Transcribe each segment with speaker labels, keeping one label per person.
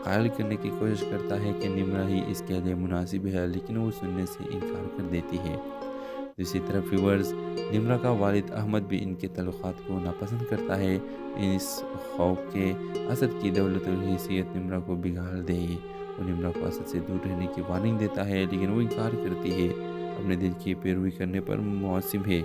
Speaker 1: قائل کرنے کی کوشش کرتا ہے کہ نمرہ ہی اس کے لیے مناسب ہے، لیکن وہ سننے سے انکار کر دیتی ہے۔ دوسری طرف ویورز، نمرہ کا والد احمد بھی ان کے تعلقات کو ناپسند کرتا ہے، اس خوف کہ اسد کی دولت اور حیثیت نمرہ کو بگاڑ دے گی۔ وہ نمرہ کو اسد سے دور رہنے کی وارننگ دیتا ہے، لیکن وہ انکار کرتی ہے، اپنے دل کی پیروی کرنے پر معصوم ہے۔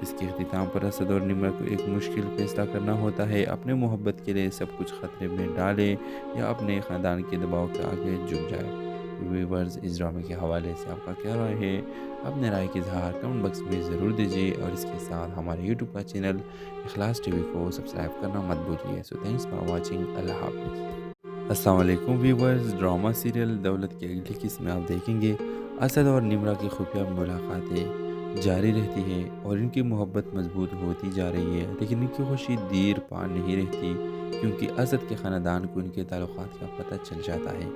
Speaker 1: اس کے اختتام پر اسد اور نمرہ کو ایک مشکل فیصلہ کرنا ہوتا ہے، اپنے محبت کے لیے سب کچھ خطرے میں ڈالے یا اپنے خاندان کے دباؤ کے آگے جھک جائے۔ ویورز، اس ڈرامے کے حوالے سے آپ کا کیا رائے ہے؟ اپنے رائے کا اظہار کمنٹ باکس میں ضرور دیجیے، اور اس کے ساتھ ہمارے یوٹیوب کا چینل اخلاص ٹی وی کو سبسکرائب کرنا مت بھولیے۔ سو تھینکس فار واچنگ۔ اللہ حافظ۔ السلام علیکم ویورز، ڈرامہ سیریل دولت کی اگلی قسط میں آپ دیکھیں گے اسد اور نمرہ کی خفیہ ملاقاتیں جاری رہتی ہے اور ان کی محبت مضبوط ہوتی جا رہی ہے، لیکن ان کی خوشی دیر پا نہیں رہتی، کیونکہ اسد کے خاندان کو ان کے تعلقات کا پتہ چل جاتا ہے۔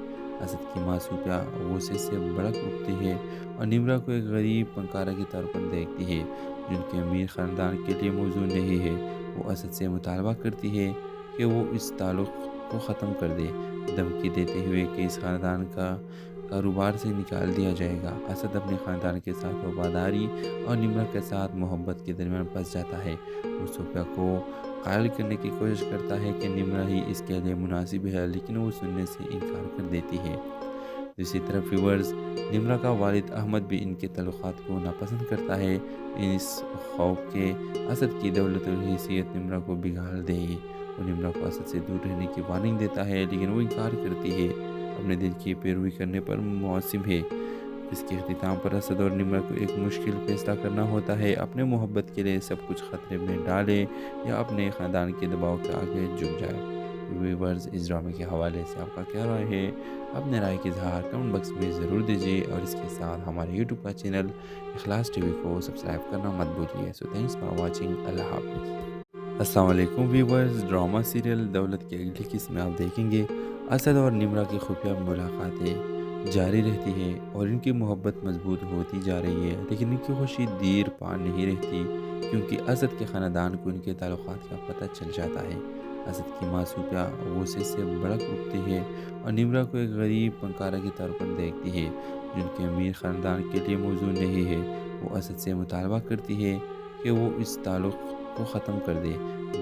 Speaker 1: اسد کی ماں صوفیہ غصے سے بھڑک اٹھتی ہے اور نمرہ کو ایک غریب فنکارہ کے طور پر دیکھتی ہے جو ان کے امیر خاندان کے لیے موزوں نہیں ہے۔ وہ اسد سے مطالبہ کرتی ہے کہ وہ اس تعلق کو ختم کر دے، دھمکی دیتے ہوئے کہ اس خاندان کا کاروبار سے نکال دیا جائے گا۔ اسد اپنے خاندان کے ساتھ وفاداری اور نمرہ کے ساتھ محبت کے درمیان پھنس جاتا ہے۔ وہ صوفیہ کو قائل کرنے کی کوشش کرتا ہے کہ نمرہ ہی اس کے لیے مناسب ہے، لیکن وہ سننے سے انکار کر دیتی ہے۔ دوسری طرف ویورز، نمرہ کا والد احمد بھی ان کے تعلقات کو ناپسند کرتا ہے، اس خوف کہ اسد کی دولت اور حیثیت نمرہ کو بگاڑ دے گی۔ وہ نمرہ کو اسد سے دور رہنے کی وارننگ دیتا ہے، لیکن وہ انکار کرتی ہے، اپنے دل کی پیروی کرنے پر معصوم ہے۔ اس کے اختتام پر اسد اور نمرہ کو ایک مشکل فیصلہ کرنا ہوتا ہے، اپنے محبت کے لیے سب کچھ خطرے میں ڈالے یا اپنے خاندان کے دباؤ کے آگے جھک جائے۔ ویورز، اس ڈرامے کے حوالے سے آپ کا کیا رائے ہے؟ اپنے رائے کا اظہار کمنٹ باکس میں ضرور دیجیے، اور اس کے ساتھ ہمارے یوٹیوب کا چینل اخلاص ٹی وی کو سبسکرائب کرنا مت بھولیے۔ سو تھینکس فار واچنگ۔ اللہ حافظ۔ السلام علیکم ویورز، ڈرامہ سیریل دولت کی اگلی قسط میں آپ دیکھیں گے اسد اور نمرہ کی خفیہ ملاقاتیں جاری رہتی ہے اور ان کی محبت مضبوط ہوتی جا رہی ہے، لیکن ان کی خوشی دیر پا نہیں رہتی، کیونکہ اسد کے خاندان کو ان کے تعلقات کا پتہ چل جاتا ہے۔ اسد کی ماں صوفیہ غصے سے بھڑک اٹھتی ہے اور نمرہ کو ایک غریب فنکارہ کے طور پر دیکھتی ہے جو ان کے امیر خاندان کے لیے موزوں نہیں ہے۔ وہ اسد سے مطالبہ کرتی ہے کہ وہ اس تعلق کو ختم کر دے،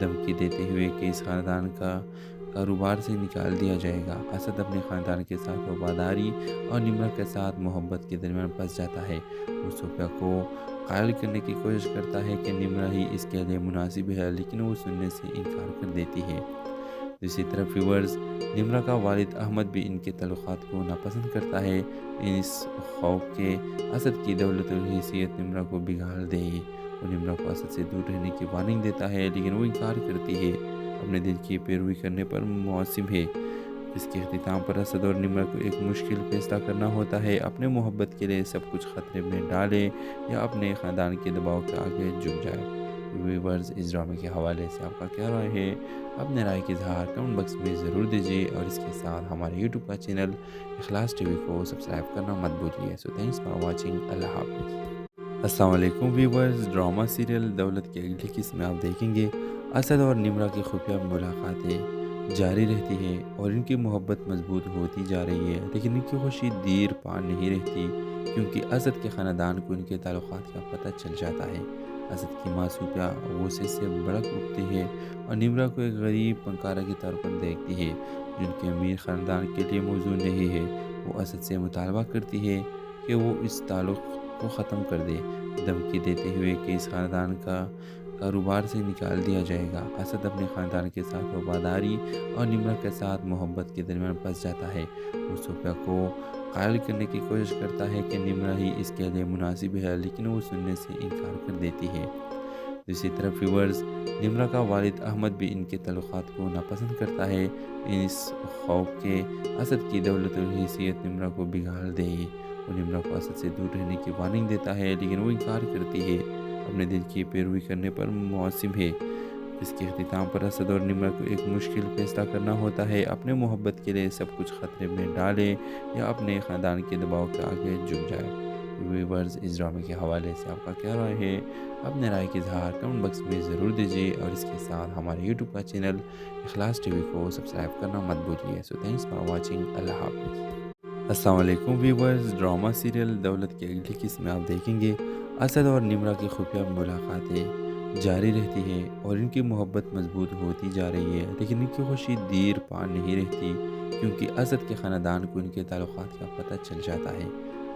Speaker 1: دھمکی دیتے ہوئے کہ اس خاندان کا کاروبار سے نکال دیا جائے گا۔ اسد اپنے خاندان کے ساتھ وفاداری اور نمرہ کے ساتھ محبت کے درمیان پھنس جاتا ہے۔ وہ صوفیہ کو قائل کرنے کی کوشش کرتا ہے کہ نمرہ ہی اس کے لیے مناسب ہے، لیکن وہ سننے سے انکار کر دیتی ہے۔ دوسری طرف ویورز، نمرہ کا والد احمد بھی ان کے تعلقات کو ناپسند کرتا ہے، اس خوف کہ اسد کی دولت اور حیثیت نمرہ کو بگاڑ دے گی۔ وہ نمرہ کو اسد سے دور رہنے کی وارننگ دیتا ہے، لیکن وہ انکار کرتی ہے، اپنے دل کی پیروی کرنے پر معصوم ہے۔ اس کے اختتام پر اسد اور نمرہ کو ایک مشکل فیصلہ کرنا ہوتا ہے، اپنے محبت کے لیے سب کچھ خطرے میں ڈالے یا اپنے خاندان کے دباؤ کے آگے جھک جائے۔ ویورز، اس ڈرامے کے حوالے سے آپ کا کیا رائے ہے؟ اپنے رائے کا اظہار کمنٹ باکس میں ضرور دیجیے، اور اس کے ساتھ ہمارے یوٹیوب کا چینل اخلاص ٹی وی کو سبسکرائب کرنا مت بھولیے۔ سو تھینکس فار واچنگ۔ اللہ حافظ۔ السلام علیکم ویورز، ڈرامہ سیریل دولت کی اگلی قسط میں آپ دیکھیں گے اسد اور نمرہ کی خفیہ ملاقاتیں جاری رہتی ہے اور ان کی محبت مضبوط ہوتی جا رہی ہے، لیکن ان کی خوشی دیر پا نہیں رہتی، کیونکہ اسد کے خاندان کو ان کے تعلقات کا پتہ چل جاتا ہے۔ اسد کی ماں صوفیہ غصے سے بھڑک اٹھتی ہے اور نمرہ کو ایک غریب فنکارہ کے طور پر دیکھتی ہے جو ان کے امیر خاندان کے لیے موزوں نہیں ہے۔ وہ اسد سے مطالبہ کرتی ہے کہ وہ اس تعلق کو ختم کر دے، دھمکی دیتے ہوئے کہ اس خاندان کا کاروبار سے نکال دیا جائے گا۔ اسد اپنے خاندان کے ساتھ وفاداری اور نمرہ کے ساتھ محبت کے درمیان پھنس جاتا ہے۔ وہ صوفیہ کو قائل کرنے کی کوشش کرتا ہے کہ نمرہ ہی اس کے لیے مناسب ہے، لیکن وہ سننے سے انکار کر دیتی ہے۔ دوسری طرف ویورز، نمرہ کا والد احمد بھی ان کے تعلقات کو ناپسند کرتا ہے، اس خوف کہ اسد کی دولت اور حیثیت نمرہ کو بگاڑ دے گی۔ وہ نمرہ کو اسد سے دور رہنے کی وارننگ دیتا ہے، لیکن وہ انکار کرتی ہے، اپنے دل کی پیروی کرنے پر معصوم ہے۔ اس کے اختتام پر اسد اور نمرہ کو ایک مشکل فیصلہ کرنا ہوتا ہے، اپنے محبت کے لیے سب کچھ خطرے میں ڈالے یا اپنے خاندان کے دباؤ کے آگے جھک جائے۔ ویورز اس ڈرامے کے حوالے سے آپ کا کیا رائے ہے؟ اپنے رائے کی اظہار کمنٹ باکس میں ضرور دیجیے، اور اس کے ساتھ ہمارے یوٹیوب کا چینل اخلاص ٹی وی کو سبسکرائب کرنا مت بھولیے۔ سو تھینکس فار واچنگ، اللہ حافظ۔ السلام علیکم ویورز، ڈرامہ سیریل دولت کی اگلی قسط میں آپ دیکھیں گے اسد اور نمرہ کی خفیہ ملاقاتیں جاری رہتی ہیں اور ان کی محبت مضبوط ہوتی جا رہی ہے، لیکن ان کی خوشی دیر پا نہیں رہتی، کیونکہ اسد کے خاندان کو ان کے تعلقات کا پتہ چل جاتا ہے۔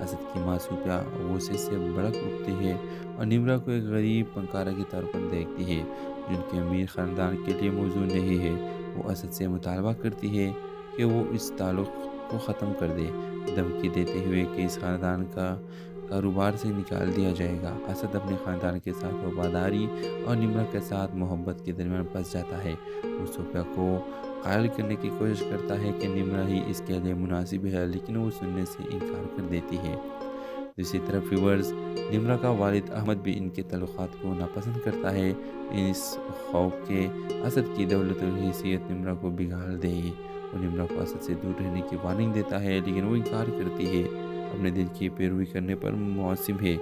Speaker 1: اسد کی ماں صوفیہ غصے سے بھڑک اٹھتی ہے اور نمرہ کو ایک غریب فنکارہ کے طور پر دیکھتی ہے جو ان کے امیر خاندان کے لیے موزوں نہیں ہے۔ وہ اسد سے مطالبہ کرتی ہے کہ وہ اس تعلق کو ختم کر دے، دھمکی دیتے ہوئے کہ اس خاندان کا کاروبار سے نکال دیا جائے گا۔ اسد اپنے خاندان کے ساتھ وفاداری اور نمرہ کے ساتھ محبت کے درمیان پھنس جاتا ہے۔ وہ صوفیہ کو قائل کرنے کی کوشش کرتا ہے کہ نمرہ ہی اس کے لیے مناسب ہے، لیکن وہ سننے سے انکار کر دیتی ہے۔ دوسری طرف ویورز، نمرہ کا والد احمد بھی ان کے تعلقات کو ناپسند کرتا ہے، اس خوف کہ اسد کی دولت اور حیثیت نمرہ کو بگاڑ دے گی۔ وہ نمرہ کو اسد سے دور رہنے کی وارننگ دیتا ہے، لیکن وہ انکار کرتی ہے، اپنے دل کی پیروی کرنے پر معصوم ہے۔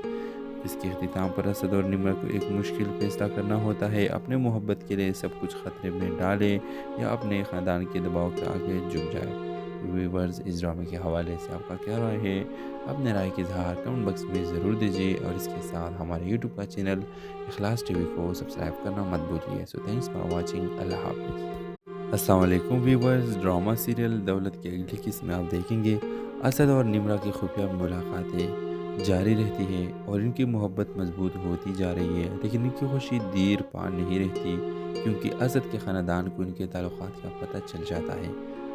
Speaker 1: اس کے اختتام پر اسد اور نمرہ کو ایک مشکل فیصلہ کرنا ہوتا ہے، اپنے محبت کے لیے سب کچھ خطرے میں ڈالے یا اپنے خاندان کے دباؤ کے آگے جھک جائے۔ ویورز اس ڈرامے کے حوالے سے آپ کا کیا رائے ہے؟ اپنے رائے کی اظہار کمنٹ باکس میں ضرور دیجیے، اور اس کے ساتھ ہمارے یوٹیوب کا چینل اخلاص ٹی وی کو سبسکرائب کرنا مت بھولیے۔ سو تھینکس فار واچنگ، اللہ حافظ۔ السلام علیکم ویورز، ڈرامہ سیریل دولت کی اگلی قسط میں آپ دیکھیں گے اسد اور نمرہ کی خفیہ ملاقاتیں جاری رہتی ہیں اور ان کی محبت مضبوط ہوتی جا رہی ہے، لیکن ان کی خوشی دیر پا نہیں رہتی، کیونکہ اسد کے خاندان کو ان کے تعلقات کا پتہ چل جاتا ہے۔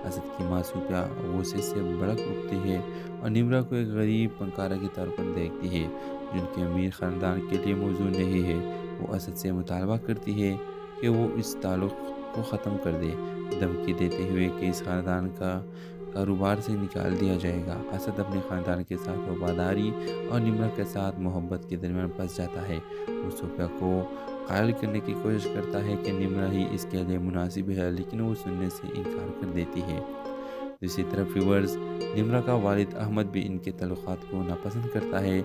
Speaker 1: اسد کی ماں صوفیہ غصے سے بھڑک اٹھتی ہے اور نمرہ کو ایک غریب فنکارہ کے طور پر دیکھتی ہے جو ان کے امیر خاندان کے لیے موزوں نہیں ہے۔ وہ اسد سے مطالبہ کرتی ہے کہ وہ اس تعلق کو ختم کر دے، دھمکی دیتے ہوئے کہ اس خاندان کا کاروبار سے نکال دیا جائے گا۔ اسد اپنے خاندان کے ساتھ وفاداری اور نمرہ کے ساتھ محبت کے درمیان پھنس جاتا ہے۔ وہ صوفیہ کو قائل کرنے کی کوشش کرتا ہے کہ نمرہ ہی اس کے لیے مناسب ہے، لیکن وہ سننے سے انکار کر دیتی ہے۔ دوسری طرف ویورز، نمرہ کا والد احمد بھی ان کے تعلقات کو ناپسند کرتا ہے،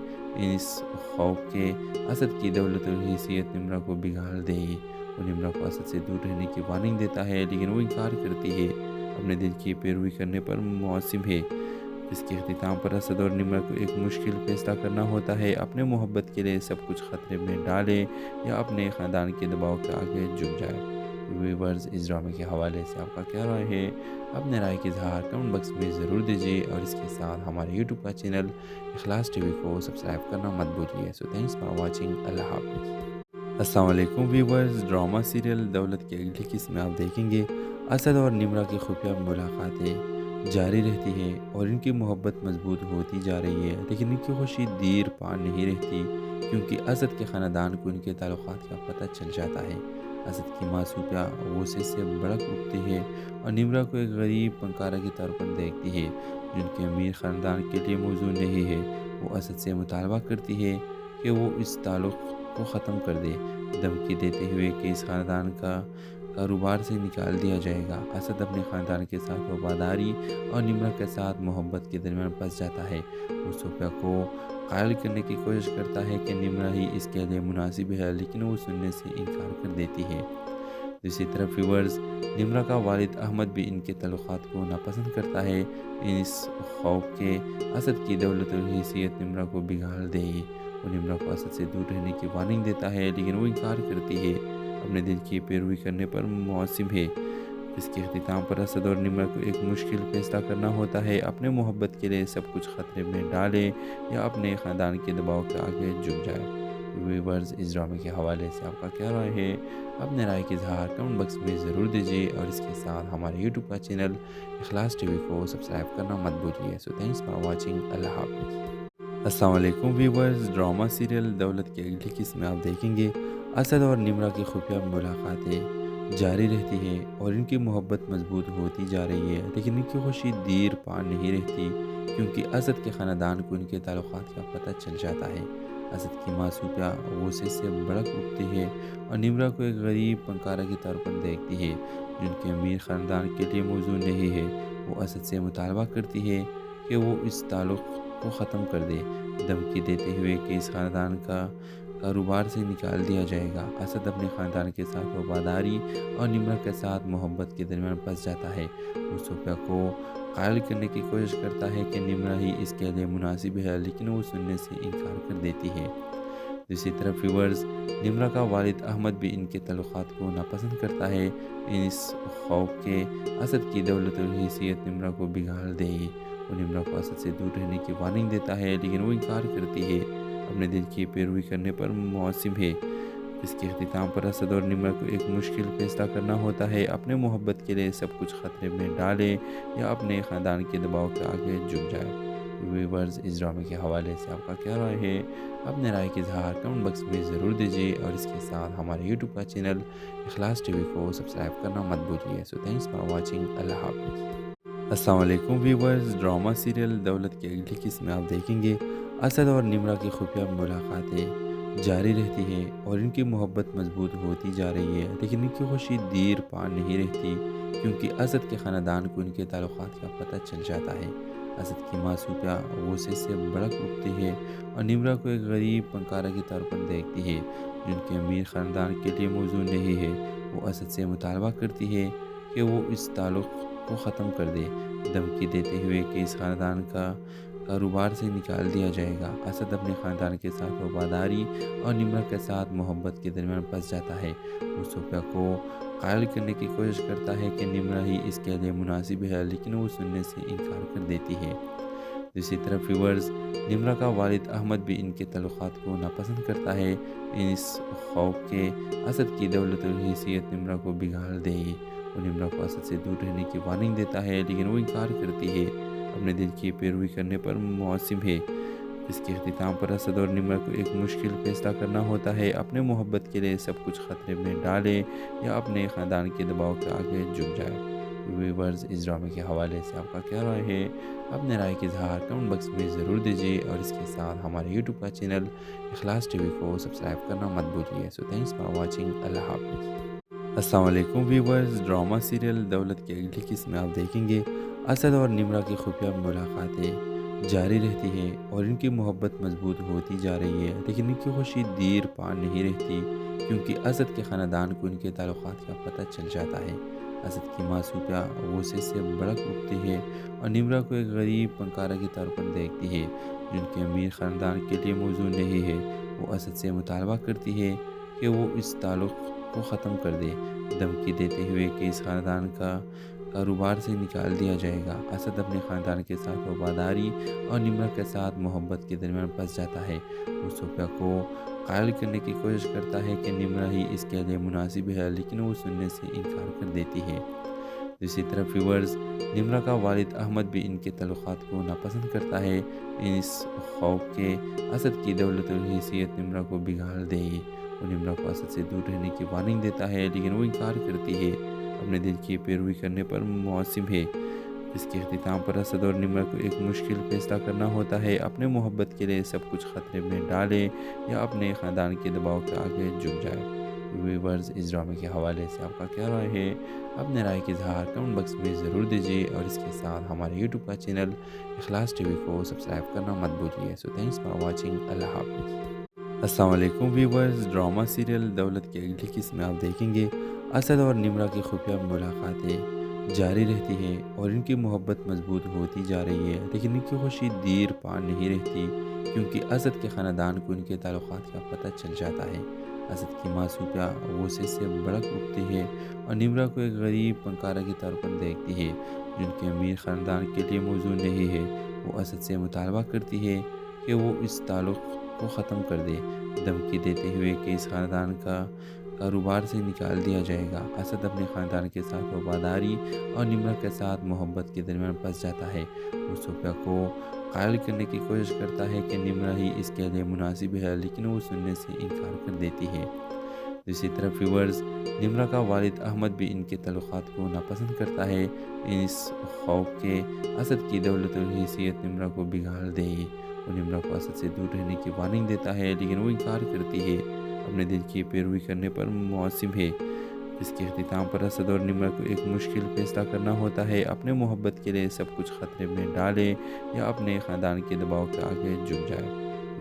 Speaker 1: اس خوف کہ اسد کی دولت اور حیثیت نمرہ کو بگاڑ دے گی۔ وہ نمرہ کو اسد سے دور رہنے کی وارننگ دیتا ہے، لیکن وہ انکار کرتی ہے، اپنے دل کی پیروی کرنے پر معصوم ہے۔ اس کے اختتام پر اسد اور نمرہ کو ایک مشکل فیصلہ کرنا ہوتا ہے، اپنے محبت کے لیے سب کچھ خطرے میں ڈالے یا اپنے خاندان کے دباؤ کے آگے جھک جائے۔ ویورز اس ڈرامے کے حوالے سے آپ کا کیا رائے ہے؟ اپنے رائے کی اظہار کمنٹ باکس میں ضرور دیجیے، اور اس کے ساتھ ہمارے یوٹیوب کا چینل اخلاص ٹی وی کو سبسکرائب کرنا مت بھولیے۔ سو تھینکس فار واچنگ، اللہ حافظ۔ السلام علیکم ویورز، ڈرامہ سیریل دولت کی اگلی قسط میں آپ دیکھیں گے اسد اور نمرہ کی خفیہ ملاقاتیں جاری رہتی ہیں اور ان کی محبت مضبوط ہوتی جا رہی ہے، لیکن ان کی خوشی دیر پا نہیں رہتی، کیونکہ اسد کے خاندان کو ان کے تعلقات کا پتہ چل جاتا ہے۔ اسد کی ماں صوفیہ غصے سے بھڑک اٹھتی ہے اور نمرہ کو ایک غریب فنکارہ کے طور پر دیکھتی ہے جو ان کے امیر خاندان کے لیے موزوں نہیں ہے۔ وہ اسد سے مطالبہ کرتی ہے کہ وہ اس تعلق کو ختم کر دے، دھمکی دیتے ہوئے کہ اس خاندان کا کاروبار سے نکال دیا جائے گا۔ اسد اپنے خاندان کے ساتھ وفاداری اور نمرہ کے ساتھ محبت کے درمیان پھنس جاتا ہے۔ وہ صوفیہ کو قائل کرنے کی کوشش کرتا ہے کہ نمرہ ہی اس کے لیے مناسب ہے، لیکن وہ سننے سے انکار کر دیتی ہے۔ دوسری طرف ویورز، نمرہ کا والد احمد بھی ان کے تعلقات کو ناپسند کرتا ہے، اس خوف کہ اسد کی دولت اور حیثیت نمرہ کو بگاڑ دے گی۔ وہ نمرہ کو اسد سے دور رہنے کی وارننگ دیتا ہے، لیکن وہ انکار کرتی ہے، اپنے دل کی پیروی کرنے پر معصوم ہے۔ اس کے اختتام پر اسد اور نمرہ کو ایک مشکل فیصلہ کرنا ہوتا ہے، اپنے محبت کے لیے سب کچھ خطرے میں ڈالے یا اپنے خاندان کے دباؤ کے آگے جھک جائے۔ ویورز اس ڈرامے کے حوالے سے آپ کا کیا رائے ہے؟ اپنے رائے کی اظہار کمنٹ باکس میں ضرور دیجیے، اور اس کے ساتھ ہمارے یوٹیوب کا چینل اخلاص ٹی وی کو سبسکرائب کرنا مت بھولیے۔ سو تھینکس فار واچنگ، اللہ حافظ۔ السلام علیکم ویورز، ڈرامہ سیریل دولت کی اگلی قسط میں آپ دیکھیں گے اسد اور نمرہ کی خفیہ ملاقاتیں جاری رہتی ہیں اور ان کی محبت مضبوط ہوتی جا رہی ہے، لیکن ان کی خوشی دیر پا نہیں رہتی، کیونکہ اسد کے خاندان کو ان کے تعلقات کا پتہ چل جاتا ہے۔ اسد کی ماں صوفیہ غصے سے بھڑک اٹھتی ہے اور نمرہ کو ایک غریب فنکارہ کے طور پر دیکھتی ہے جو ان کے امیر خاندان کے لیے موزوں نہیں ہے۔ وہ اسد سے مطالبہ کرتی ہے کہ وہ اس تعلق کو ختم کر دے، دھمکی دیتے ہوئے کہ اس خاندان کا کاروبار سے نکال دیا جائے گا۔ اسد اپنے خاندان کے ساتھ وفاداری اور نمرا کے ساتھ محبت کے درمیان پھنس جاتا ہے۔ وہ صوفیہ کو قائل کرنے کی کوشش کرتا ہے کہ نمرا ہی اس کے لیے مناسب ہے، لیکن وہ سننے سے انکار کر دیتی ہے۔ دوسری طرف ویورز، نمرا کا والد احمد بھی ان کے تعلقات کو ناپسند کرتا ہے، اس خوف کہ اسد کی دولت اور حیثیت نمرا کو بگاڑ دے گی۔ وہ نمرا کو اسد سے دور رہنے کی وارننگ دیتا ہے، لیکن وہ انکار کرتی ہے، اپنے دل کی پیروی کرنے پر معصوم ہے۔ اس کے اختتام پر اسد اور نمرا کو ایک مشکل فیصلہ کرنا ہوتا ہے، اپنے محبت کے لیے سب کچھ خطرے میں ڈالے یا اپنے خاندان کے دباؤ کے آگے جھک جائے۔ ویورز، اس ڈرامے کے حوالے سے آپ کا کیا رائے ہے؟ اپنے رائے کی اظہار کمنٹ باکس میں ضرور دیجیے، اور اس کے ساتھ ہمارے یوٹیوب کا چینل اخلاص ٹی وی کو سبسکرائب کرنا مت بھولیے۔ سو تھینکس فار واچنگ۔ اللہ حافظ۔ السلام علیکم ویورز، ڈرامہ سیریل دولت کی اگلی قسط میں آپ دیکھیں گے اسد اور نمرا کی خفیہ ملاقاتیں جاری رہتی ہے اور ان کی محبت مضبوط ہوتی جا رہی ہے، لیکن ان کی خوشی دیر پا نہیں رہتی، کیونکہ اسد کے خاندان کو ان کے تعلقات کا پتہ چل جاتا ہے۔ اسد کی ماں صوفیہ غصے سے بھڑک اٹھتی ہے اور نمرا کو ایک غریب فنکارہ کے طور پر دیکھتی ہے جو ان کے امیر خاندان کے لیے موزوں نہیں ہے۔ وہ اسد سے مطالبہ کرتی ہے کہ وہ اس تعلق کو ختم کر دے، دھمکی دیتے ہوئے کہ اس خاندان کا کاروبار سے نکال دیا جائے گا۔ اسد اپنے خاندان کے ساتھ وفاداری اور نمرا کے ساتھ محبت کے درمیان پھنس جاتا ہے۔ وہ صوفیہ کو قائل کرنے کی کوشش کرتا ہے کہ نمرا ہی اس کے لیے مناسب ہے، لیکن وہ سننے سے انکار کر دیتی ہے۔ دوسری طرف ویورز، نمرا کا والد احمد بھی ان کے تعلقات کو ناپسند کرتا ہے، اس خوف کہ اسد کی دولت اور حیثیت نمرا کو بگاڑ دے گی۔ وہ نمرا کو اسد سے دور رہنے کی وارننگ دیتا ہے، لیکن وہ انکار کرتی ہے، اپنے دل کی پیروی کرنے پر معصوم ہے۔ اس کے اختتام پر اسد اور نمرا کو ایک مشکل فیصلہ کرنا ہوتا ہے، اپنے محبت کے لیے سب کچھ خطرے میں ڈالے یا اپنے خاندان کے دباؤ کے آگے جھک جائے۔ ویورز، اس ڈرامے کے حوالے سے آپ کا کیا رائے ہے؟ اپنے رائے کی اظہار کمنٹ باکس میں ضرور دیجیے، اور اس کے ساتھ ہمارے یوٹیوب کا چینل اخلاص ٹی وی کو سبسکرائب کرنا مت بھولیے۔ سو تھینکس فار واچنگ۔ اللہ حافظ۔ السلام علیکم ویورز، ڈرامہ سیریل دولت کی اگلی قسط میں آپ دیکھیں گے اسد اور نمرا کی خفیہ ملاقاتیں جاری رہتی ہے اور ان کی محبت مضبوط ہوتی جا رہی ہے، لیکن ان کی خوشی دیر پا نہیں رہتی، کیونکہ اسد کے خاندان کو ان کے تعلقات کا پتہ چل جاتا ہے۔ اسد کی ماں صوفیہ غصے سے بھڑک اٹھتی ہے اور نمرا کو ایک غریب فنکارہ کے طور پر دیکھتی ہے جو ان کے امیر خاندان کے لیے موزوں نہیں ہے۔ وہ اسد سے مطالبہ کرتی ہے کہ وہ اس تعلق کو ختم کر دے، دھمکی دیتے ہوئے کہ اس خاندان کا کاروبار سے نکال دیا جائے گا۔ اسد اپنے خاندان کے ساتھ وفاداری اور نمرا کے ساتھ محبت کے درمیان پھنس جاتا ہے۔ وہ صوفیہ کو قائل کرنے کی کوشش کرتا ہے کہ نمرا ہی اس کے لیے مناسب ہے، لیکن وہ سننے سے انکار کر دیتی ہے۔ دوسری طرف ویورز، نمرا کا والد احمد بھی ان کے تعلقات کو ناپسند کرتا ہے، اس خوف کہ اسد کی دولت اور حیثیت نمرا کو بگاڑ دے گی۔ وہ نمرا کو اسد سے دور رہنے کی وارننگ دیتا ہے، لیکن وہ انکار کرتی ہے، اپنے دل کی پیروی کرنے پر معصوم ہے۔ اس کے اختتام پر اسد اور نمرا کو ایک مشکل فیصلہ کرنا ہوتا ہے، اپنے محبت کے لیے سب کچھ خطرے میں ڈالے یا اپنے خاندان کے دباؤ کے آگے جھک جائے۔ ویورز، اس ڈرامے کے حوالے سے آپ کا کیا رائے ہے؟ اپنے رائے کی اظہار کمنٹ باکس میں ضرور دیجیے، اور اس کے ساتھ ہمارے یوٹیوب کا چینل اخلاص ٹی وی کو سبسکرائب کرنا مت بھولیے۔ سو تھینکس فار واچنگ۔ اللہ حافظ۔ السلام علیکم ویورز، ڈرامہ سیریل دولت کی اگلی قسط میں آپ دیکھیں گے اسد اور نمرا کی خفیہ ملاقاتیں جاری رہتی ہے اور ان کی محبت مضبوط ہوتی جا رہی ہے، لیکن ان کی خوشی دیر پا نہیں رہتی، کیونکہ اسد کے خاندان کو ان کے تعلقات کا پتہ چل جاتا ہے۔ اسد کی ماں صوفیہ غصے سے بھڑک اٹھتی ہے اور نمرا کو ایک غریب فنکارہ کے طور پر دیکھتی ہے جو ان کے امیر خاندان کے لیے موزوں نہیں ہے۔ وہ اسد سے مطالبہ کرتی ہے کہ وہ اس تعلق کو ختم کر دے، دھمکی دیتے ہوئے کہ اس خاندان کا کاروبار سے نکال دیا جائے گا۔ اسد اپنے خاندان کے ساتھ وفاداری اور نمرا کے ساتھ محبت کے درمیان پھنس جاتا ہے۔ وہ صوفیہ کو قائل کرنے کی کوشش کرتا ہے کہ نمرا ہی اس کے لیے مناسب ہے، لیکن وہ سننے سے انکار کر دیتی ہے۔ دوسری طرف ویورز، نمرا کا والد احمد بھی ان کے تعلقات کو ناپسند کرتا ہے، اس خوف کہ اسد کی دولت اور حیثیت نمرا کو بگاڑ دے گی۔ وہ نمرا کو اسد سے دور رہنے کی وارننگ دیتا ہے، لیکن وہ انکار کرتی ہے، اپنے دل کی پیروی کرنے پر معصوم ہے۔ اس کے اختتام پر اسد اور نمرہ کو ایک مشکل فیصلہ کرنا ہوتا ہے، اپنے محبت کے لیے سب کچھ خطرے میں ڈالے یا اپنے خاندان کے دباؤ کے آگے جھک جائے۔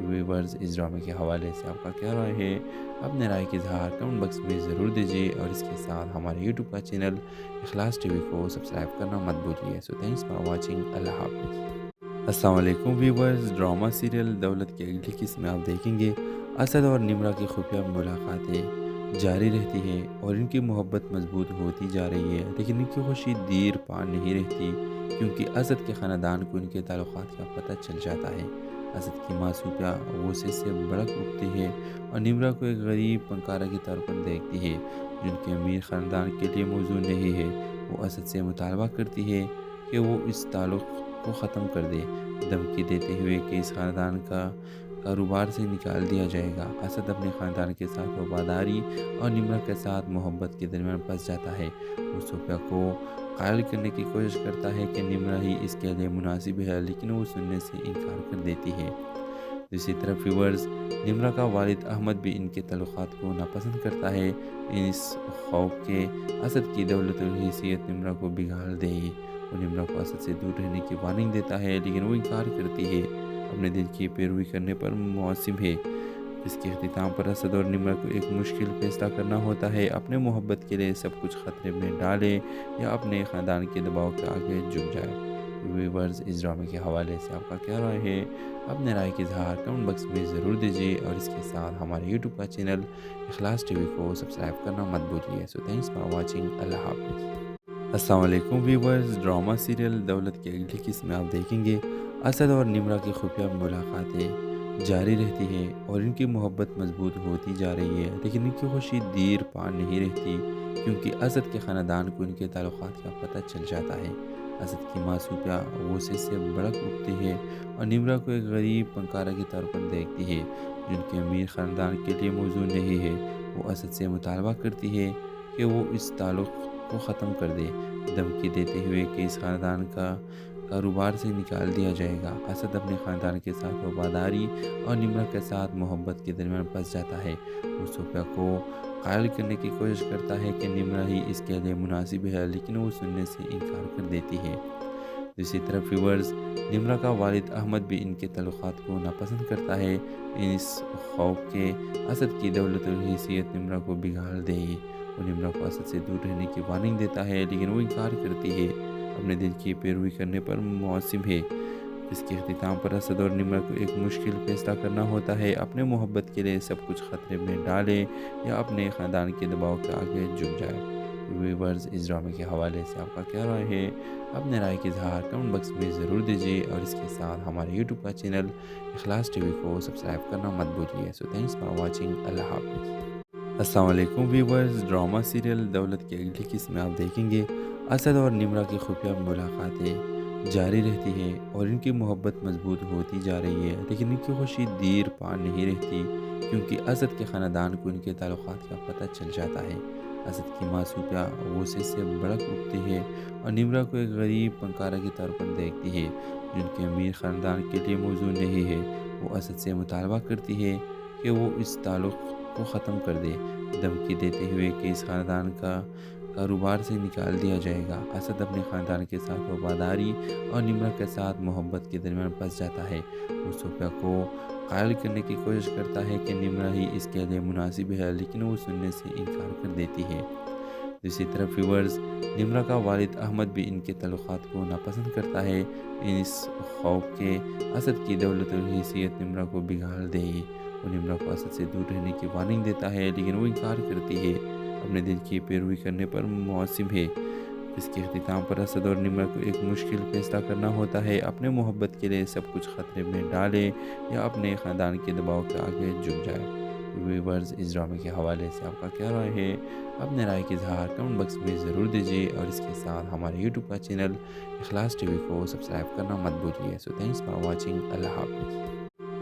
Speaker 1: ویورز، اس ڈرامے کے حوالے سے آپ کا کیا رائے ہے؟ اپنے رائے کی اظہار کمنٹ باکس میں ضرور دیجیے اور اس کے ساتھ ہمارے یوٹیوب کا چینل اخلاص ٹی وی کو سبسکرائب کرنا مت بھولیے۔ سو تھینکس فار واچنگ۔ اللہ حافظ۔ السلام علیکم ویورز، ڈرامہ سیریل دولت کی اگلی قسط میں آپ دیکھیں گے اسد اور نمرہ کی خفیہ ملاقاتیں جاری رہتی ہے اور ان کی محبت مضبوط ہوتی جا رہی ہے، لیکن ان کی خوشی دیر پا نہیں رہتی کیونکہ اسد کے خاندان کو ان کے تعلقات کا پتہ چل جاتا ہے۔ اسد کی ماں صوفیہ غصے سے بھڑک اٹھتی ہے اور نمرہ کو ایک غریب فنکارہ کے طور پر دیکھتی ہے جو ان کے امیر خاندان کے لیے موزوں نہیں ہے۔ وہ اسد سے مطالبہ کرتی ہے کہ وہ اس تعلق کو ختم کر دے، دھمکی دیتے ہوئے کہ اس خاندان کا کاروبار سے نکال دیا جائے گا۔ اسد اپنے خاندان کے ساتھ وفاداری اور نمرہ کے ساتھ محبت کے درمیان پھنس جاتا ہے۔ وہ صوفیہ کو قائل کرنے کی کوشش کرتا ہے کہ نمرہ ہی اس کے لیے مناسب ہے، لیکن وہ سننے سے انکار کر دیتی ہے۔ دوسری طرف ویورز، نمرہ کا والد احمد بھی ان کے تعلقات کو ناپسند کرتا ہے، اس خوف کہ اسد کی دولت اور حیثیت نمرہ کو بگاڑ دے گی۔ وہ نمرہ کو اسد سے دور رہنے کی وارننگ دیتا ہے، لیکن وہ انکار کرتی ہے، اپنے دل کی پیروی کرنے پر معصوم ہے۔ اس کے اختتام پر اسد اور نمرہ کو ایک مشکل فیصلہ کرنا ہوتا ہے، اپنے محبت کے لیے سب کچھ خطرے میں ڈالے یا اپنے خاندان کے دباؤ کے آگے جھک جائے۔ ویورز، اس ڈرامے کے حوالے سے آپ کا کیا رائے ہے؟ اپنے رائے کی اظہار کمنٹ باکس میں ضرور دیجیے اور اس کے ساتھ ہمارے یوٹیوب کا چینل اخلاص ٹی وی کو سبسکرائب کرنا مت بھولیے۔ سو تھینکس فار واچنگ۔ اللہ حافظ۔ السلام علیکم ویورز، ڈرامہ سیریل دولت کی اگلی قسط میں آپ دیکھیں گے اسد اور نمرہ کی خفیہ ملاقاتیں جاری رہتی ہے اور ان کی محبت مضبوط ہوتی جا رہی ہے، لیکن ان کی خوشی دیر پا نہیں رہتی کیونکہ اسد کے خاندان کو ان کے تعلقات کا پتہ چل جاتا ہے۔ اسد کی ماں صوفیہ غصے سے بھڑک اٹھتی ہے اور نمرہ کو ایک غریب فنکارہ کے طور پر دیکھتی ہے جو ان کے امیر خاندان کے لیے موزوں نہیں ہے۔ وہ اسد سے مطالبہ کرتی ہے کہ وہ اس تعلق کو ختم کر دے، دھمکی دیتے ہوئے کہ اس خاندان کا کاروبار سے نکال دیا جائے گا۔ اسد اپنے خاندان کے ساتھ وفاداری اور نمرہ کے ساتھ محبت کے درمیان پھنس جاتا ہے۔ وہ صوفیہ کو قائل کرنے کی کوشش کرتا ہے کہ نمرہ ہی اس کے لیے مناسب ہے، لیکن وہ سننے سے انکار کر دیتی ہے۔ دوسری طرف ویورز، نمرہ کا والد احمد بھی ان کے تعلقات کو ناپسند کرتا ہے، اس خوف کہ اسد کی دولت اور حیثیت نمرہ کو بگاڑ دے گی۔ وہ نمرہ کو اسد سے دور رہنے کی وارننگ دیتا ہے، لیکن وہ انکار کرتی ہے، اپنے دل کی پیروی کرنے پر معصوم ہے۔ اس کے اختتام پر اسد اور نمرہ کو ایک مشکل فیصلہ کرنا ہوتا ہے، اپنے محبت کے لیے سب کچھ خطرے میں ڈالے یا اپنے خاندان کے دباؤ کے آگے جھک جائے۔ ویورز، اس ڈرامے کے حوالے سے آپ کا کیا رائے ہے؟ اپنے رائے کی اظہار کمنٹ باکس میں ضرور دیجیے اور اس کے ساتھ ہمارے یوٹیوب کا چینل اخلاص ٹی وی کو سبسکرائب کرنا مت بھولیے۔ سو تھینکس فار واچنگ۔ اللہ حافظ۔ السلام علیکم ویورز، ڈرامہ سیریل دولت کی اگلی قسط میں آپ دیکھیں گے اسد اور نمرہ کی خفیہ ملاقاتیں جاری رہتی ہے اور ان کی محبت مضبوط ہوتی جا رہی ہے، لیکن ان کی خوشی دیر پا نہیں رہتی کیونکہ اسد کے خاندان کو ان کے تعلقات کا پتہ چل جاتا ہے۔ اسد کی ماں صوفیہ غصے سے بھڑک اٹھتی ہے اور نمرہ کو ایک غریب فنکارہ کے طور پر دیکھتی ہے جو ان کے امیر خاندان کے لیے موزوں نہیں ہے۔ وہ اسد سے مطالبہ کرتی ہے کہ وہ اس تعلق کو ختم کر دے، دھمکی دیتے ہوئے کہ اس خاندان کا کاروبار سے نکال دیا جائے گا۔ اسد اپنے خاندان کے ساتھ وفاداری اور نمرہ کے ساتھ محبت کے درمیان پھنس جاتا ہے۔ وہ صوفیہ کو قائل کرنے کی کوشش کرتا ہے کہ نمرہ ہی اس کے لیے مناسب ہے، لیکن وہ سننے سے انکار کر دیتی ہے۔ دوسری طرف ویورز، نمرہ کا والد احمد بھی ان کے تعلقات کو ناپسند کرتا ہے، اس خوف کہ اسد کی دولت اور حیثیت نمرہ کو بگاڑ دے گی۔ وہ نمرہ کو اسد سے دور رہنے کی وارننگ دیتا ہے، لیکن وہ انکار کرتی ہے، اپنے دل کی پیروی کرنے پر معصوم ہے۔ اس کے اختتام پر اسد اور نمرہ کو ایک مشکل فیصلہ کرنا ہوتا ہے، اپنے محبت کے لیے سب کچھ خطرے میں ڈالے یا اپنے خاندان کے دباؤ کے آگے جھک جائے۔ ویورز، اس ڈرامے کے حوالے سے آپ کا کیا رائے ہے؟ اپنے رائے کی اظہار کمنٹ باکس میں ضرور دیجیے اور اس کے ساتھ ہمارے یوٹیوب کا چینل اخلاص ٹی وی کو سبسکرائب کرنا مت بھولیے۔ سو تھینکس فار واچنگ۔ اللہ حافظ۔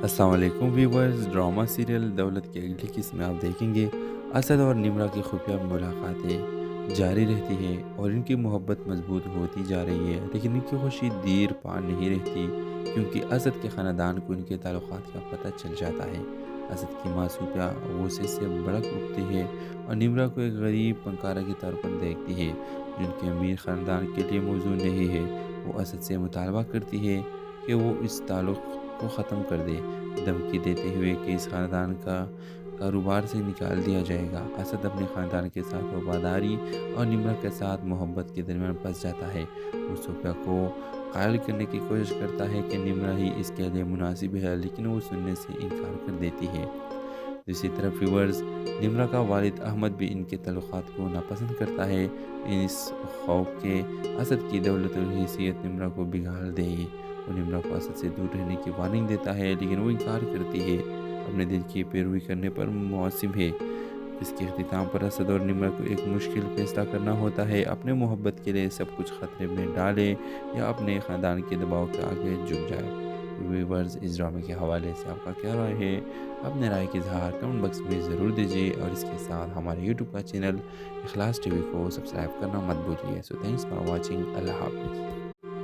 Speaker 1: السلام علیکم ویورز، ڈرامہ سیریل دولت کی اگلی قسط میں آپ دیکھیں گے اسد اور نمرہ کی خفیہ ملاقاتیں جاری رہتی ہے اور ان کی محبت مضبوط ہوتی جا رہی ہے، لیکن ان کی خوشی دیر پا نہیں رہتی کیونکہ اسد کے خاندان کو ان کے تعلقات کا پتہ چل جاتا ہے۔ اسد کی ماں صوفیہ غصے سے بھڑک اٹھتی ہے اور نمرہ کو ایک غریب فنکارہ کے طور پر دیکھتی ہے جن کے امیر خاندان کے لیے موزوں نہیں ہے۔ وہ اسد سے مطالبہ کرتی ہے کہ وہ اس تعلق کو ختم کر دے، دھمکی دیتے ہوئے کہ اس خاندان کا کاروبار سے نکال دیا جائے گا۔ اسد اپنے خاندان کے ساتھ وفاداری اور نمرہ کے ساتھ محبت کے درمیان پھنس جاتا ہے۔ وہ صوفیہ کو قائل کرنے کی کوشش کرتا ہے کہ نمرہ ہی اس کے لیے مناسب ہے، لیکن وہ سننے سے انکار کر دیتی ہے۔ دوسری طرف ویورز، نمرہ کا والد احمد بھی ان کے تعلقات کو ناپسند کرتا ہے، اس خوف کہ اسد کی دولت اور حیثیت نمرہ کو بگاڑ دے گی۔ وہ نمرہ کو اسد سے دور رہنے کی وارننگ دیتا ہے، لیکن وہ انکار کرتی ہے، اپنے دل کی پیروی کرنے پر معصوم ہے۔ اس کے اختتام پر اسد اور نمرہ کو ایک مشکل فیصلہ کرنا ہوتا ہے، اپنے محبت کے لیے سب کچھ خطرے میں ڈالے یا اپنے خاندان کے دباؤ کے آگے جھک جائے۔ ویورز، اس ڈرامے کے حوالے سے آپ کا کیا رائے ہے؟ اپنے رائے کی اظہار کمنٹ باکس میں ضرور دیجیے اور اس کے ساتھ ہمارے یوٹیوب کا چینل اخلاص ٹی وی کو سبسکرائب کرنا مت بھولیے۔ سو تھینکس فار واچنگ۔ اللہ حافظ۔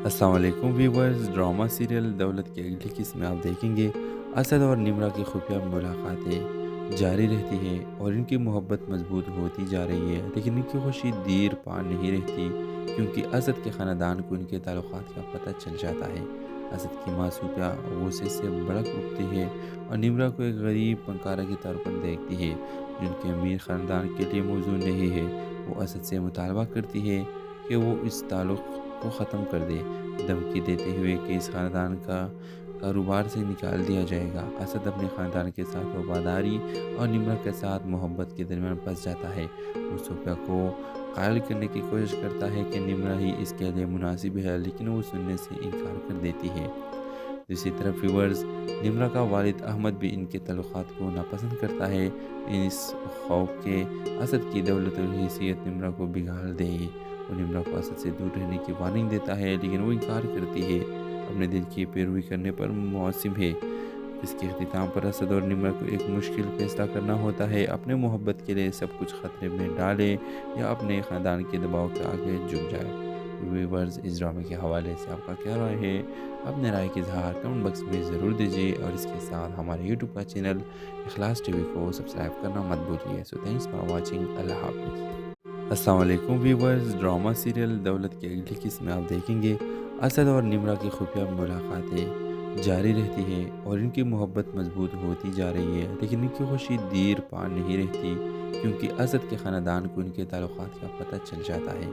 Speaker 1: السلام علیکم ویورز، ڈرامہ سیریل دولت کی اگلی قسط میں آپ دیکھیں گے اسد اور نمرہ کی خفیہ ملاقاتیں جاری رہتی ہے اور ان کی محبت مضبوط ہوتی جا رہی ہے، لیکن ان کی خوشی دیر پا نہیں رہتی کیونکہ اسد کے خاندان کو ان کے تعلقات کا پتہ چل جاتا ہے۔ اسد کی ماں صوفیہ غصے سے بھڑک اٹھتی ہے اور نمرہ کو ایک غریب فنکارہ کے طور پر دیکھتی ہے جن کے امیر خاندان کے لیے موزوں نہیں ہے۔ وہ اسد سے مطالبہ کرتی ہے کہ وہ اس تعلق کو ختم کر دے، دھمکی دیتے ہوئے کہ اس خاندان کا کاروبار سے نکال دیا جائے گا۔ اسد اپنے خاندان کے ساتھ وفاداری اور نمرہ کے ساتھ محبت کے درمیان پھنس جاتا ہے۔ وہ صوفیہ کو قائل کرنے کی کوشش کرتا ہے کہ نمرہ ہی اس کے لیے مناسب ہے، لیکن وہ سننے سے انکار کر دیتی ہے۔ دوسری طرف ویورز، نمرہ کا والد احمد بھی ان کے تعلقات کو ناپسند کرتا ہے، اس خوف کہ اسد کی دولت اور حیثیت نمرہ کو بگاڑ دے گی۔ وہ نمرہ کو اسد سے دور رہنے کی وارننگ دیتا ہے، لیکن وہ انکار کرتی ہے، اپنے دل کی پیروی کرنے پر معصوم ہے۔ اس کے اختتام پر اسد اور نمرہ کو ایک مشکل فیصلہ کرنا ہوتا ہے، اپنے محبت کے لیے سب کچھ خطرے میں ڈالے یا اپنے خاندان کے دباؤ کے آگے جھک جائے۔ ویورز، اس ڈرامے کے حوالے سے آپ کا کیا رائے ہے؟ اپنے رائے کی اظہار کمنٹ باکس میں ضرور دیجیے اور اس کے ساتھ ہمارے یوٹیوب کا چینل اخلاص ٹی وی کو سبسکرائب کرنا مت بھولیے۔ سو تھینکس فار واچنگ۔ اللہ حافظ۔ السلام علیکم ویورز، ڈرامہ سیریل دولت کی اگلی قسط میں آپ دیکھیں گے اسد اور نمرہ کی خفیہ ملاقاتیں جاری رہتی ہے اور ان کی محبت مضبوط ہوتی جا رہی ہے، لیکن ان کی خوشی دیر پا نہیں رہتی کیونکہ اسد کے خاندان کو ان کے تعلقات کا پتہ چل جاتا ہے۔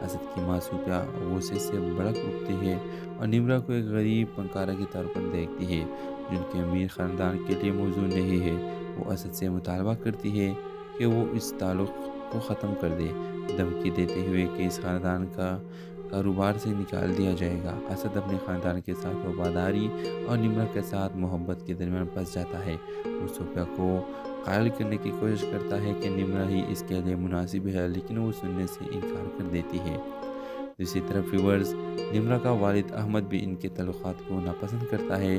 Speaker 1: اسد کی ماں صوفیہ غصے سے بھڑک اٹھتی ہے اور نمرہ کو ایک غریب فنکارہ کے طور پر دیکھتی ہے جن کے امیر خاندان کے لیے موزوں نہیں ہے۔ وہ اسد سے مطالبہ کرتی ہے کہ وہ اس تعلق کو ختم کر دے، دھمکی دیتے ہوئے کہ اس خاندان کا کاروبار سے نکال دیا جائے گا۔ اسد اپنے خاندان کے ساتھ وفاداری اور نمرہ کے ساتھ محبت کے درمیان پھنس جاتا ہے۔ وہ صوفیہ کو قائل کرنے کی کوشش کرتا ہے کہ نمرہ ہی اس کے لیے مناسب ہے، لیکن وہ سننے سے انکار کر دیتی ہے۔ دوسری طرف ویورز، نمرہ کا والد احمد بھی ان کے تعلقات کو ناپسند کرتا ہے،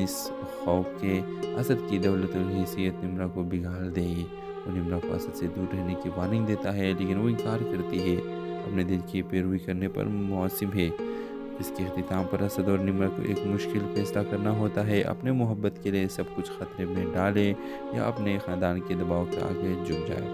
Speaker 1: اس خوف کہ اسد کی دولت اور حیثیت نمرہ کو بگاڑ دے گی۔ وہ نمرہ کو اسد سے دور رہنے کی وارننگ دیتا ہے، لیکن وہ انکار کرتی ہے، اپنے دل کی پیروی کرنے پر معصوم ہے۔ اس کے اختتام پر اسد اور نمرہ کو ایک مشکل فیصلہ کرنا ہوتا ہے، اپنے محبت کے لیے سب کچھ خطرے میں ڈالے یا اپنے خاندان کے دباؤ کے آگے جھک جائے۔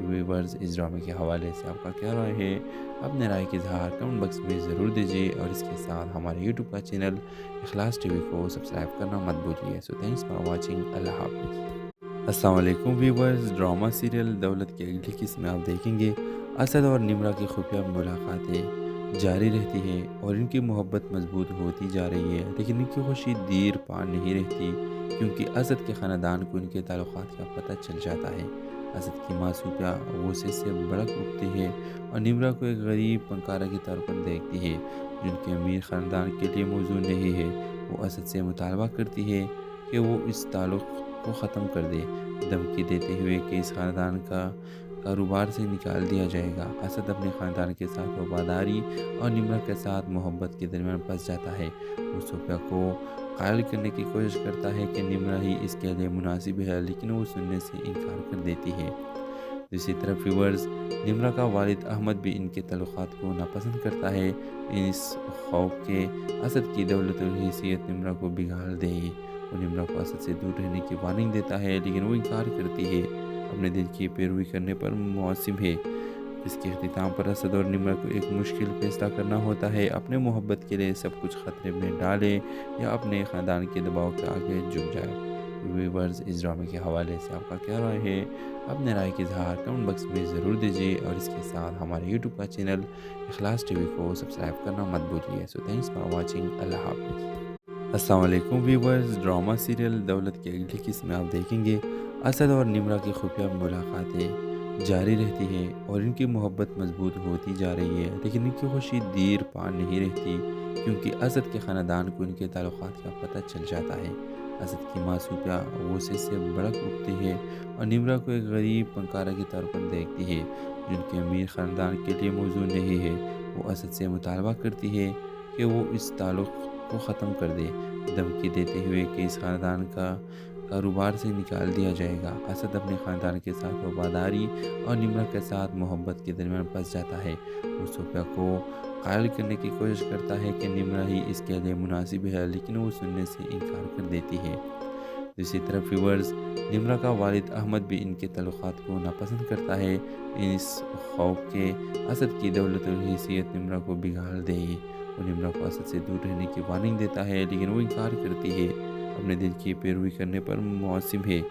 Speaker 1: ویورز، اس ڈرامے کے حوالے سے آپ کا کیا رائے ہے؟ اپنے رائے کی اظہار کمنٹ باکس میں ضرور دیجیے اور اس کے ساتھ ہمارے یوٹیوب کا چینل اخلاص ٹی وی کو سبسکرائب کرنا مت بھولیے۔ سو تھینکس فار واچنگ۔ اللہ حافظ۔ السلام علیکم ویورز، ڈرامہ سیریل دولت کی اگلی قسط میں آپ دیکھیں گے اسد اور نمرہ کی خفیہ ملاقاتیں جاری رہتی ہے اور ان کی محبت مضبوط ہوتی جا رہی ہے، لیکن ان کی خوشی دیر پا نہیں رہتی کیونکہ اسد کے خاندان کو ان کے تعلقات کا پتہ چل جاتا ہے۔ اسد کی ماں صوفیہ غصے سے بھڑک اٹھتی ہے اور نمرہ کو ایک غریب فنکارہ کے طور پر دیکھتی ہے جن کے امیر خاندان کے لیے موزوں نہیں ہے۔ وہ اسد سے مطالبہ کرتی ہے کہ وہ اس تعلق کو ختم کر دے، دھمکی دیتے ہوئے کہ اس خاندان کا کاروبار سے نکال دیا جائے گا۔ اسد اپنے خاندان کے ساتھ وفاداری اور نمرہ کے ساتھ محبت کے درمیان پھنس جاتا ہے۔ وہ صوفیہ کو قائل کرنے کی کوشش کرتا ہے کہ نمرہ ہی اس کے لیے مناسب ہے، لیکن وہ سننے سے انکار کر دیتی ہے۔ دوسری طرف ویورز، نمرہ کا والد احمد بھی ان کے تعلقات کو ناپسند کرتا ہے، اس خوف کہ اسد کی دولت اور حیثیت نمرہ کو بگاڑ دے گی۔ وہ نمرہ کو اسد سے دور رہنے کی وارننگ دیتا ہے، لیکن وہ انکار کرتی ہے، اپنے دل کی پیروی کرنے پر موسم ہے۔ اس کے اختتام پر اسد اور نمرہ کو ایک مشکل فیصلہ کرنا ہوتا ہے، اپنے محبت کے لیے سب کچھ خطرے میں ڈالے یا اپنے خاندان کے دباؤ کے آگے جھک جائے۔ ویورز، اس ڈرامے کے حوالے سے آپ کا کیا رائے ہے؟ اپنے رائے کی اظہار کمنٹ باکس میں ضرور دیجیے، اور اس کے ساتھ ہمارے یوٹیوب کا چینل اخلاص ٹی وی کو سبسکرائب کرنا مت بھولیے۔ سو تھینکس فار واچنگ، اللہ حافظ۔ السلام علیکم ویورز، ڈرامہ سیریل دولت کی اگلی قسط میں آپ دیکھیں گے اسد اور نمرہ کی خفیہ ملاقاتیں جاری رہتی ہے اور ان کی محبت مضبوط ہوتی جا رہی ہے، لیکن ان کی خوشی دیر پا نہیں رہتی، کیونکہ اسد کے خاندان کو ان کے تعلقات کا پتہ چل جاتا ہے۔ اسد کی ماں صوفیہ غصے سے بھڑک اٹھتی ہے اور نمرہ کو ایک غریب فنکارہ کے طور پر دیکھتی ہے جو ان کے امیر خاندان کے لیے موزوں نہیں ہے۔ وہ اسد سے مطالبہ کرتی ہے کہ وہ اس تعلق کو ختم کر دے، دھمکی دیتے ہوئے کہ اس خاندان کا کاروبار سے نکال دیا جائے گا۔ اسد اپنے خاندان کے ساتھ وفاداری اور نمرہ کے ساتھ محبت کے درمیان پھنس جاتا ہے۔ وہ صوفیہ کو قائل کرنے کی کوشش کرتا ہے کہ نمرہ ہی اس کے لیے مناسب ہے، لیکن وہ سننے سے انکار کر دیتی ہے۔ دوسری طرف ویورز، نمرہ کا والد احمد بھی ان کے تعلقات کو ناپسند کرتا ہے، اس خوف کہ اسد کی دولت اور حیثیت نمرہ کو بگاڑ دے گی۔ وہ نمرہ کو اسد سے دور رہنے کی وارننگ دیتا ہے، لیکن وہ انکار کرتی ہے، اپنے دل کی پیروی کرنے پر موسم ہے۔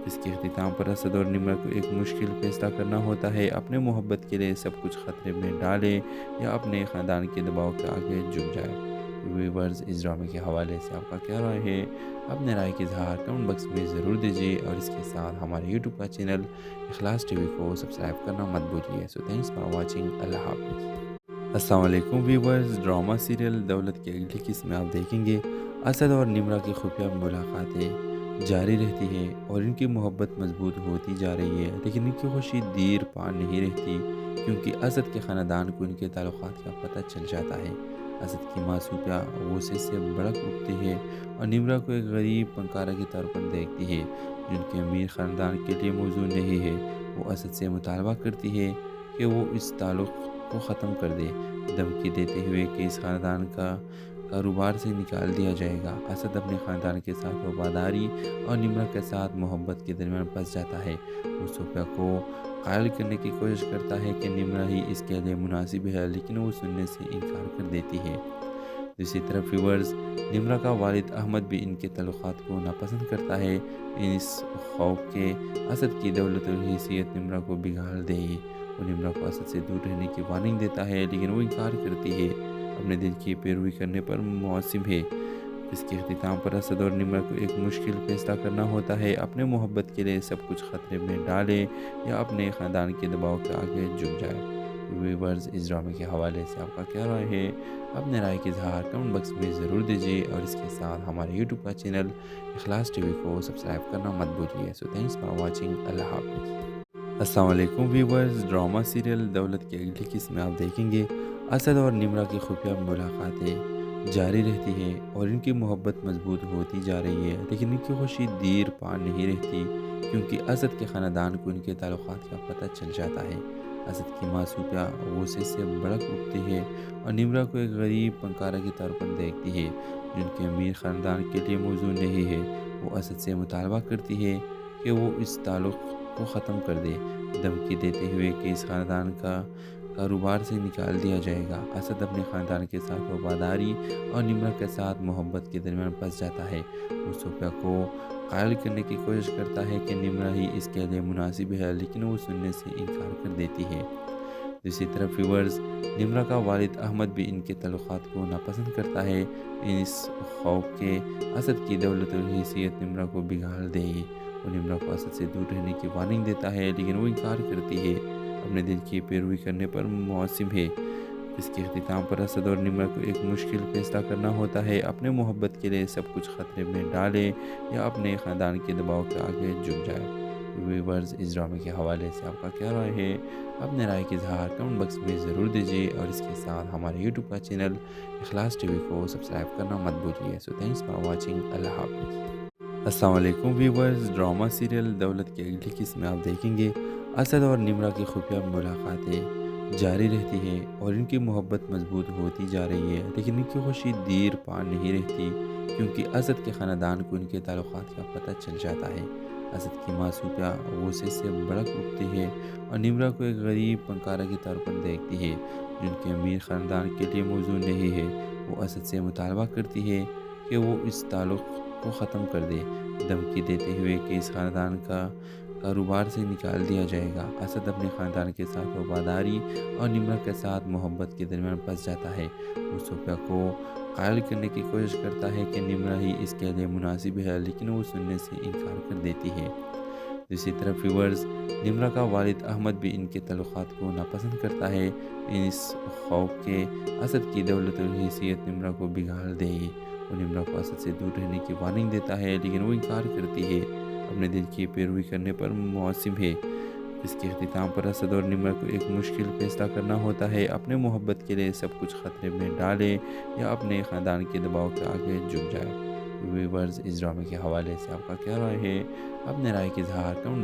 Speaker 1: اس کے اختتام پر اسد اور نمرہ کو ایک مشکل فیصلہ کرنا ہوتا ہے، اپنے محبت کے لیے سب کچھ خطرے میں ڈالے یا اپنے خاندان کے دباؤ کے آگے جھک جائے۔ ویورز، اس ڈرامے کے حوالے سے آپ کا کیا رائے ہے؟ اپنے رائے کی اظہار کمنٹ باکس میں ضرور دیجیے، اور اس کے ساتھ ہمارے یوٹیوب کا چینل اخلاص ٹی وی کو سبسکرائب کرنا مت بھولیے۔ سو تھینکس فار واچنگ، اللہ حافظ۔ السلام علیکم ویورز، ڈرامہ سیریل دولت کی اگلی قسط میں آپ دیکھیں گے اسد اور نمرہ کی خفیہ ملاقاتیں جاری رہتی ہے اور ان کی محبت مضبوط ہوتی جا رہی ہے، لیکن ان کی خوشی دیر پا نہیں رہتی، کیونکہ اسد کے خاندان کو ان کے تعلقات کا پتہ چل جاتا ہے۔ اسد کی ماں صوفیہ غصے سے بھڑک اٹھتی ہے اور نمرہ کو ایک غریب فنکارہ کے طور پر دیکھتی ہے جو ان کے امیر خاندان کے لیے موزوں نہیں ہے۔ وہ اسد سے مطالبہ کرتی ہے کہ وہ اس تعلق کو ختم کر دے، دھمکی دیتے ہوئے کہ اس خاندان کا کاروبار سے نکال دیا جائے گا۔ اسد اپنے خاندان کے ساتھ وفاداری اور نمرہ کے ساتھ محبت کے درمیان پھنس جاتا ہے۔ وہ صوفیہ کو قائل کرنے کی کوشش کرتا ہے کہ نمرہ ہی اس کے لیے مناسب ہے، لیکن وہ سننے سے انکار کر دیتی ہے۔ دوسری طرف ویورز، نمرہ کا والد احمد بھی ان کے تعلقات کو ناپسند کرتا ہے، اس خوف کہ اسد کی دولت اور حیثیت نمرہ کو بگاڑ دے گی۔ وہ نمرہ کو اسد سے دور رہنے کی وارننگ دیتا ہے، لیکن وہ انکار کرتی ہے، اپنے دل کی پیروی کرنے پر موسم ہے۔ اس کے اختتام پر اسد اور نمرہ کو ایک مشکل فیصلہ کرنا ہوتا ہے، اپنے محبت کے لیے سب کچھ خطرے میں ڈالے یا اپنے خاندان کے دباؤ کے آگے جھک جائے۔ ویورز، اس ڈرامے کے حوالے سے آپ کا کیا رائے ہے؟ اپنے رائے کی اظہار کمنٹ باکس میں ضرور دیجیے، اور اس کے ساتھ ہمارے یوٹیوب کا چینل اخلاص ٹی وی کو سبسکرائب کرنا مت بھولیے۔ سو تھینکس فار واچنگ، اللہ حافظ۔ السلام علیکم ویورز، ڈرامہ سیریل دولت کی اگلی قسط میں آپ دیکھیں گے اسد اور نمرہ کی خفیہ ملاقاتیں جاری رہتی ہے اور ان کی محبت مضبوط ہوتی جا رہی ہے، لیکن ان کی خوشی دیر پا نہیں رہتی، کیونکہ اسد کے خاندان کو ان کے تعلقات کا پتہ چل جاتا ہے۔ اسد کی ماں صوفیہ غصے سے بھڑک اٹھتی ہے اور نمرہ کو ایک غریب فنکارہ کے طور پر دیکھتی ہے جو ان کے امیر خاندان کے لیے موزوں نہیں ہے۔ وہ اسد سے مطالبہ کرتی ہے کہ وہ اس تعلق کو ختم کر دے، دھمکی دیتے ہوئے کہ اس خاندان کا کاروبار سے نکال دیا جائے گا۔ اسد اپنے خاندان کے ساتھ وفاداری اور نمرہ کے ساتھ محبت کے درمیان پھنس جاتا ہے۔ وہ صوفیہ کو قائل کرنے کی کوشش کرتا ہے کہ نمرہ ہی اس کے لیے مناسب ہے، لیکن وہ سننے سے انکار کر دیتی ہے۔ دوسری طرف ویورز، نمرہ کا والد احمد بھی ان کے تعلقات کو ناپسند کرتا ہے، اس خوف کہ اسد کی دولت اور حیثیت نمرہ کو بگاڑ دے گی۔ وہ نمرہ کو اسد سے دور رہنے کی وارننگ دیتا ہے، لیکن وہ انکار کرتی ہے، اپنے دل کی پیروی کرنے پر موسم ہے۔ اس کے اختتام پر اسد اور نمرہ کو ایک مشکل فیصلہ کرنا ہوتا ہے، اپنے محبت کے لیے سب کچھ خطرے میں ڈالے یا اپنے خاندان کے دباؤ کے آگے جھک جائے۔ ویورز، اس ڈرامے کے حوالے سے آپ کا کیا رائے ہے؟ اپنے رائے کی اظہار کمنٹ باکس میں ضرور دیجیے، اور اس کے ساتھ ہمارے یوٹیوب کا چینل اخلاص ٹی وی کو سبسکرائب کرنا مت بھولیے۔ سو تھینکس فار واچنگ، اللہ حافظ۔ السلام علیکم ویورز، ڈرامہ سیریل دولت کی اگلی قسط میں آپ دیکھیں گے اسد اور نمرہ کی خفیہ ملاقاتیں جاری رہتی ہے اور ان کی محبت مضبوط ہوتی جا رہی ہے، لیکن ان کی خوشی دیر پا نہیں رہتی، کیونکہ اسد کے خاندان کو ان کے تعلقات کا پتہ چل جاتا ہے۔ اسد کی ماں صوفیہ غصے سے بھڑک اٹھتی ہے اور نمرہ کو ایک غریب فنکارہ کے طور پر دیکھتی ہے جو ان کے امیر خاندان کے لیے موزوں نہیں ہے۔ وہ اسد سے مطالبہ کرتی ہے کہ وہ اس تعلق کو ختم کر دے، دھمکی دیتے ہوئے کہ اس خاندان کا کاروبار سے نکال دیا جائے گا۔ اسد اپنے خاندان کے ساتھ وفاداری اور نمرہ کے ساتھ محبت کے درمیان پھنس جاتا ہے۔ وہ صوفیہ کو قائل کرنے کی کوشش کرتا ہے کہ نمرہ ہی اس کے لیے مناسب ہے، لیکن وہ سننے سے انکار کر دیتی ہے۔ دوسری طرف فیورز، نمرہ کا والد احمد بھی ان کے تعلقات کو ناپسند کرتا ہے، اس خوف کہ اسد کی دولت اور حیثیت نمرہ کو بگاڑ دے۔ وہ نمرہ کو اسد سے دور رہنے کی وارننگ دیتا ہے، لیکن وہ انکار کرتی ہے، اپنے دل کی پیروی کرنے پر معصم ہے۔ اس کے اختتام پر اسد اور نمرہ کو ایک مشکل فیصلہ کرنا ہوتا ہے: اپنے محبت کے لیے سب کچھ خطرے میں ڈالے یا اپنے خاندان کے دباؤ کے آگے جھک جائے۔ ویورز، اس ڈرامے کے حوالے سے آپ کا کیا رائے ہے؟ اپنے رائے کی اظہار کمنٹ